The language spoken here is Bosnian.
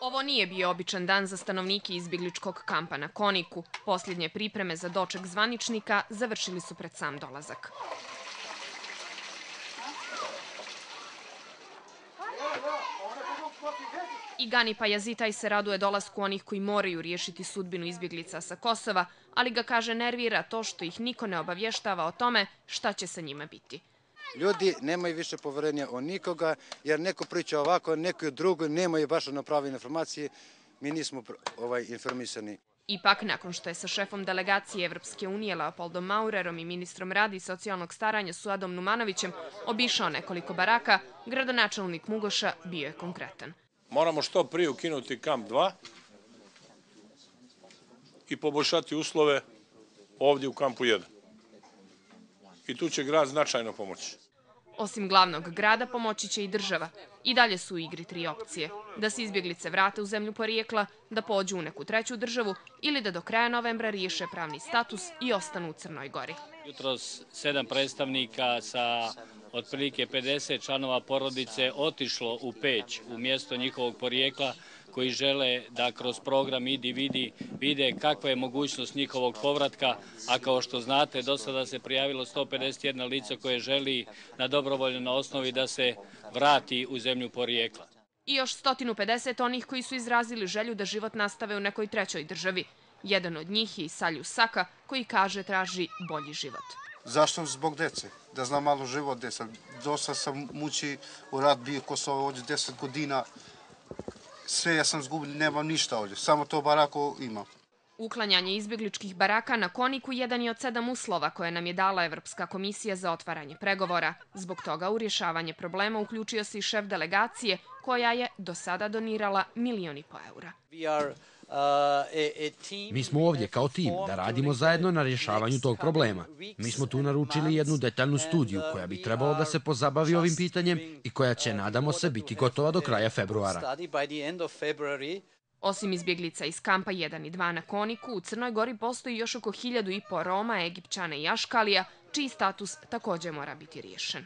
Ovo nije bio običan dan za stanovnike izbjegličkog kampa na Koniku. Posljednje pripreme za doček zvaničnika završili su pred sam dolazak. I Gani Pajazitaj se raduje dolasku onih koji moraju riješiti sudbinu izbjeglica sa Kosova, ali ga, kaže, nervira to što ih niko ne obavještava o tome šta će sa njima biti. Ljudi nemaju više poverenja o nikoga, jer neko priča ovako, neko drugo, nemaju baš na prave informacije. Mi nismo informisani. Ipak, nakon što je sa šefom delegacije Evropske unije Leopoldom Maurerom i ministrom rada i socijalnog staranja Suadom Numanovićem obišao nekoliko baraka, gradonačelnik Mugoša bio je konkretan. Moramo što prije ukinuti kamp 2 i poboljšati uslove ovdje u kampu 1. I tu će grad značajno pomoći. Osim glavnog grada pomoći će i država. I dalje su u igri 3 opcije. Da se izbjeglice vrate u zemlju porijekla, da pođu u neku treću državu ili da do kraja novembra riješe pravni status i ostanu u Crnoj Gori. Jutros 7 predstavnika sa otprilike 50 članova porodice otišlo u Peć, u mjesto njihovog porijekla, koji žele da kroz program Idi vidi vide kakva je mogućnost njihovog povratka, a kao što znate, do sada se prijavilo 151 lice koje želi na dobrovoljnoj osnovi da se vrati u zemlju porijekla. I još 150 onih koji su izrazili želju da život nastave u nekoj trećoj državi. Jedan od njih je i Salju Saka, koji, kaže, traži bolji život. Zašto? Zbog dece. Da znam malo život djeca. Dosta sam muči u rat bio Kosovo ovdje 10 godina. Sve ja sam zgubil, nemam ništa ovdje. Samo to barako imam. Uklanjanje izbjegličkih baraka na Koniku jedan je od 7 uslova koje nam je dala Evropska komisija za otvaranje pregovora. Zbog toga u rješavanje problema uključio se i šef delegacije, koja je do sada donirala 1,5 miliona eura. Mi smo ovdje kao tim da radimo zajedno na rješavanju tog problema. Mi smo tu naručili jednu detaljnu studiju koja bi trebalo da se pozabavi ovim pitanjem i koja će, nadamo se, biti gotova do kraja februara. Osim izbjeglica iz kampa 1 i 2 na Koniku, u Crnoj Gori postoji još oko 1.500 Roma, Egipćana i Aškalija, čiji status također mora biti riješen.